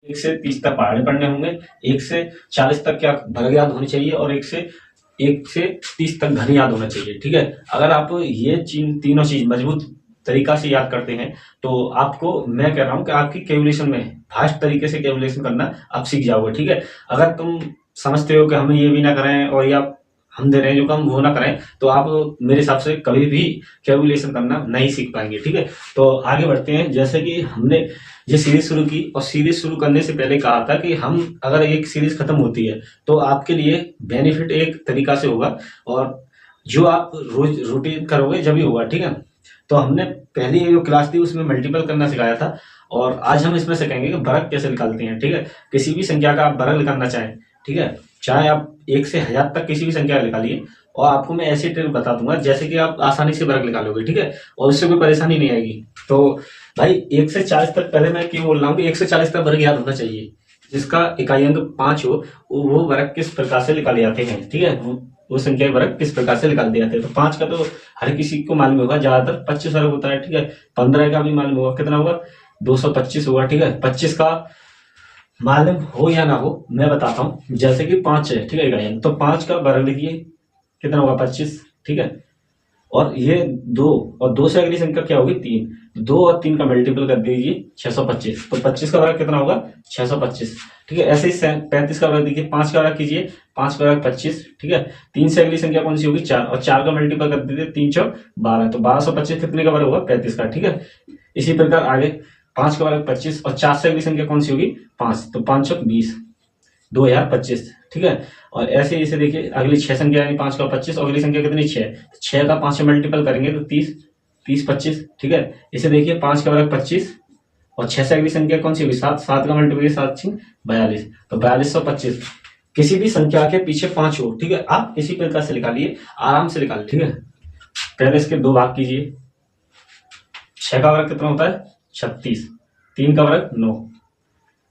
1 से 30 तक पहाड़े पढ़ने होंगे, 1 से 40 तक क्या वर्ग याद होनी चाहिए और 1 से 30 तक घन याद होना चाहिए। ठीक है, अगर आप ये तीनों चीज मजबूत तरीका से याद करते हैं तो आपको मैं कह रहा हूं कि आपकी कैलकुलेशन में फास्ट तरीके से कैलकुलेशन करना आप सीख जाओगे। ठीक है, अगर तुम समझते हो कि हम ये भी ना करें और या हम दे रहे हैं जो काम वो ना करें तो आप मेरे हिसाब से कभी भी कैलकुलेशन करना नहीं सीख पाएंगे। ठीक है, तो आगे बढ़ते हैं। जैसे कि हमने ये सीरीज शुरू की और सीरीज शुरू करने से पहले कहा था कि हम अगर एक सीरीज खत्म होती है तो आपके लिए बेनिफिट एक तरीका से होगा और जो आप रोज रूटीन करोगे जब ही होगा। ठीक है, तो हमने पहली जो क्लास थी उसमें मल्टीपल करना सिखाया था और आज हम इसमें सिखाएंगे कि वर्ग कैसे निकालते हैं। ठीक है, किसी भी संख्या का आप वर्ग निकालना चाहें, ठीक है, चाहे आप 1 से 1000 तक किसी भी संख्या निकालिए और आपको मैं ऐसी ट्रिक बता दूंगा जैसे कि आप आसानी से वर्ग निकालोगे। ठीक है, और उससे कोई परेशानी नहीं आएगी। तो भाई 1 से 40 तक, पहले मैं क्यों बोल रहा हूँ कि 1 से 40 तक वर्ग याद होना चाहिए। जिसका इकाई अंक 5 हो वो वर्ग किस प्रकार से निकाले जाते हैं। ठीक है, वो संख्या वर्ग किस प्रकार से निकाल दिए जाते हैं। तो 5 का तो हर किसी को मालूम होगा, ज्यादातर 25 वर्ग होता है। ठीक है, 15 का भी मालूम होगा, कितना होगा 225 होगा। ठीक है, 25 का मालूम हो या ना हो मैं बताता हूँ। जैसे कि 5 है, ठीक है इकाई, तो 5 का वर्ग लिखिए कितना होगा 25। ठीक है, और ये 2 और 2 से अगली संख्या क्या होगी 3, 2 और 3 का मल्टीपल कर दीजिए 625। तो 25 का वर्ग कितना होगा 625। ठीक है, ऐसे ही 35 का वर्ग देखिए, 5 का वर्ग कीजिए, 5 का वर्ग 25। ठीक है, 3 से अगली संख्या कौन सी होगी 4 और 4 का मल्टीपल कर दीजिए 3 चौक 12, तो 1225 कितने का वर्ग होगा 35 का। ठीक है, इसी प्रकार आगे 5 का वर्ग 25 और 4 से अगली संख्या कौन सी होगी 5, तो 5 चौक 20, 2025। ठीक है, और ऐसे इसे देखिए अगली 6 संख्या यानी 5 का 25 और अगली संख्या कितनी 6, 6 का 5 से मल्टीपल करेंगे तो 30, 30 25। ठीक है, इसे देखिए 5 का वर्ग 25 और 6 से अगली संख्या कौन सी होगी 7, 7 का मल्टीपल 7 6 42, तो 4225। किसी भी संख्या के पीछे 5 हो, ठीक है, आप इसी प्रकार से निकालिए, आराम से निकालिए। ठीक है, पहले इसके 2 भाग कीजिए। 6 का वर्ग कितना होता है 36, 3 का वर्ग 9।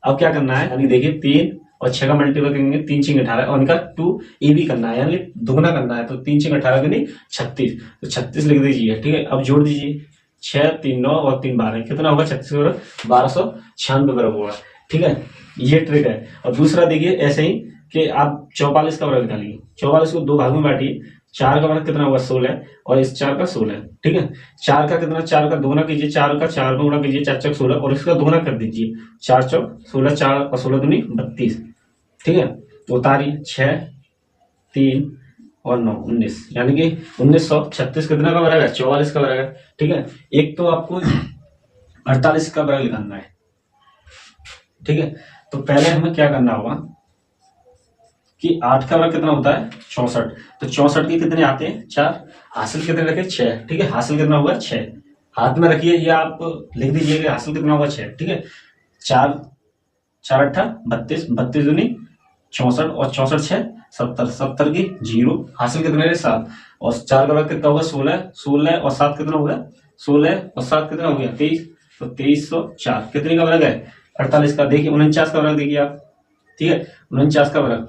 अब क्या करना है, यानी देखिए 3 और 6 का मल्टीपल करेंगे 3 6 18 और इनका 2 ए भी करना है, यानी दुगना करना है। तो 3 6 18 यानी 36, तो 36 लिख दीजिए। ठीक है, अब जोड़ दीजिए 6 3 9 और 3 12, कितना होगा 36 वर्ग 1296 वर्ग होगा। ठीक है, ये ट्रिक है। और दूसरा देखिए ऐसे ही कि आप 44 का वर्ग निकालिए, 44 को 2 भागों में बांटिए। 4 का वर्ग कितना होगा 16 और इस 4 का 16। ठीक है, 4 का कितना, 4 का दोगुना कीजिए, 4 का 4 को गुणा कीजिए, 4 चौक 16 और इसका दोगुना कर दीजिए, 4 चौक 16, 4 और 16 दूनी 32। ठीक है, तो उतारिए 6 3 और 9 19, यानी कि 1936 कितना का वर्ग है 44 का वर्ग है। ठीक है, एक तो आपको 48 का वर्ग निकालना है। ठीक है, तो पहले हमें क्या करना होगा कि 8 का वर्ग कितना होता है 64, तो 64 के कितने आते हैं 4, हासिल कितने रखे 6। ठीक है, हासिल कितना होगा 6, हाथ में रखिए या आप लिख दीजिए हासिल कितना होगा 6। ठीक है, 4 4 8 32, 32 दूनी 64 और 64 6 70, 70 की 0, हासिल कितने रहे 7 और 4 का वर्ग कितना होगा 16, 16 और 7 कितना हो गया 16 और 7 कितना हो गया 23, तो 2304 कितने का वर्ग है 48 का। देखिए 49 का वर्ग देखिए आप। ठीक है, 49 का वर्ग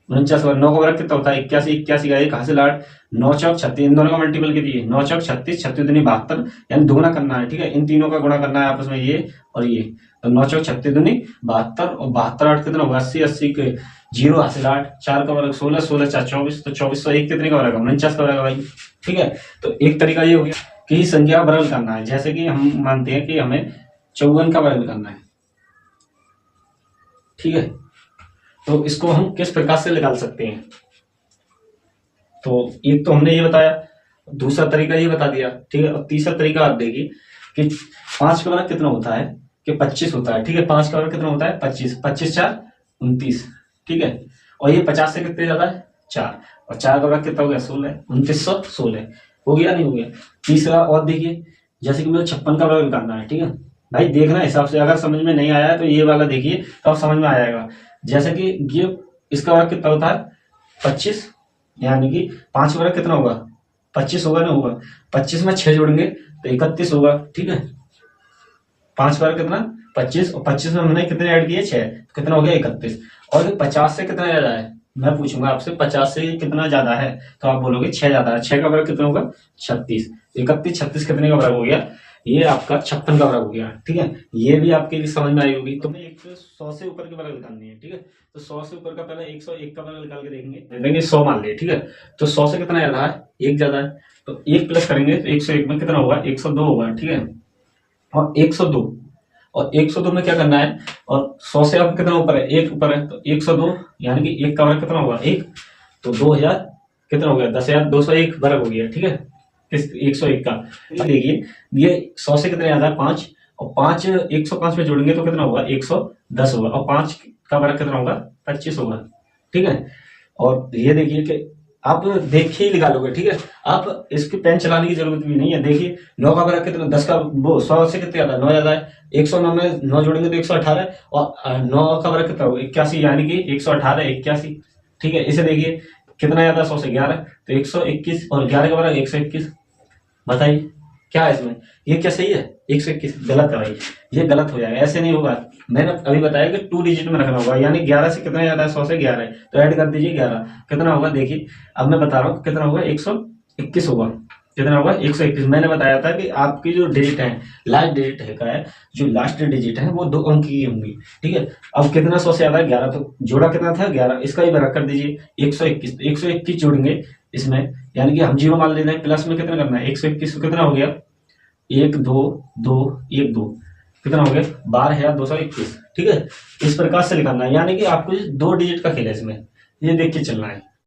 49 वर्ग 9 का वर्ग कितना होता है 81, 81 का 1 हासिल 8, 9 चौक 36, इन दोनों का मल्टीपल कीजिए 9 चौक 36, 36 दूनी 72, यानी दुगुना करना है। ठीक है, इन तीनों का गुणा करना है आपस में, ये और ये, तो 9 चौक 36 दूनी 72 और 72 8 कितना होगा 80, 80 के 0 हासिल 8, 4 का वर्ग 16, 16 4 24, तो 2401 कितने का वर्ग है 49 का वर्ग है भाई। ठीक है, तो एक तरीका ये हो गया कि संख्या वर्ग करना है। जैसे कि हम मानते हैं कि हमें 54 का वर्ग करना है। ठीक है, तो इसको हम किस प्रकार से निकाल सकते हैं, तो एक तो हमने ये बताया, दूसरा तरीका ये बता दिया। ठीक है, और तीसरा तरीका आप देखिए कि 5 का वर्ग कितना होता है कि 25 होता है। ठीक है, 5 का वर्ग कितना होता है 25, 25 4 29। ठीक है, और ये 50 से कितने ज्यादा है 4, और 4 का वर्ग कितना हो गया 16, 2916 हो गया नहीं हो गया। तीसरा और देखिए, जैसे कि मुझे 56 का वर्ग निकालना है। ठीक है भाई, देखना हिसाब से, अगर समझ में नहीं आया तो ये वाला देखिए तब समझ में आ जाएगा। जैसे कि ये इसका वर्ग कितना होता है 25, यानी कि 5 वर्ग कितना होगा 25 होगा ना होगा, 25 में 6 जोड़ेंगे तो 31 होगा। ठीक है, 5 वर्ग कितना 25 और 25 में हमने कितने ऐड किए 6, तो कितना हो गया 31। और 50 से कितना ज्यादा है, मैं पूछूंगा आपसे 50 से कितना ज्यादा है, तो आप बोलोगे 6 ज्यादा है। 6 का वर्ग कितना होगा 36, 31 36 कितने का वर्ग हो गया ये आपका 56 का वर्ग हो गया, ठीक है। ये भी आपके लिए समझ में आई होगी। तो हमें एक 100 से ऊपर के वर्ग निकालनी है, ठीक है। तो 100 से ऊपर का पहले 101 का वर्ग निकाल के देखेंगे 100 मान लिए, ठीक है। तो 100 से कितना ज्यादा है, 1 ज्यादा है, तो 1 प्लस करेंगे तो 101 में कितना होगा, 102 होगा, ठीक है। और 102 में क्या करना है, और 100 से अब कितना ऊपर है, 1 ऊपर है, तो 102 यानी कि 1 का वर्ग कितना होगा, 1, तो 2000 कितना हो गया, 10,201 वर्ग हो गया, ठीक है। इस 101 का देखिए, ये 100 से कितने ज्यादा है, 5, और 5 105 में जोड़ेंगे तो कितना होगा, 110 होगा, और 5 का वर्ग कितना होगा, 25 होगा, ठीक है। और ये देखिए कि आप देखिए ही निकालोगे, ठीक है। आप इसकी पेन चलाने की जरूरत भी नहीं है। देखिए 9 का वर्ग कितना, 10 का वो 100 से कितने ज्यादा, 9 ज्यादा है, 109 में 9 जोड़ेंगे तो 118, और 9 का वर्ग कितना होगा, 81, यानी कि 118 81, ठीक है। इसे देखिए कितना ज्यादा, 100 से 11, तो 121, और 11 का वर्ग 121। बताइए क्या है इसमें, ये क्या सही है, 121 गलत है भाई, ये गलत हो जाएगा, ऐसे नहीं होगा। मैंने अभी बताया कि 2 डिजिट में रखना होगा, यानी 11 से कितना ज्यादा है, 100 से 11 है, तो ऐड कर दीजिए 11, कितना होगा देखिए। अब मैं बता रहा हूँ कितना होगा, 121 होगा, कितना होगा, 121। मैंने बताया था कि आपकी जो डिजिट है, लास्ट डिजिट है का है, जो लास्ट डिजिट है वो 2 अंक की होंगी, ठीक है। अब कितना 100 से ज्यादा है, 11, तो जोड़ा कितना था, 11, इसका ही बराबर कर दीजिए 121, तो 121 जोड़ेंगे इसमें, यानी कि हम 0 मान लेना है, प्लस में कितना करना है, 121 कितना हो गया, 1 2 2 1 2, कितना हो गया, 12,221, ठीक है। इस प्रकार से निकालना है, यानी कि आपको 2 डिजिट का खेल है इसमें, ये देख के चलना है।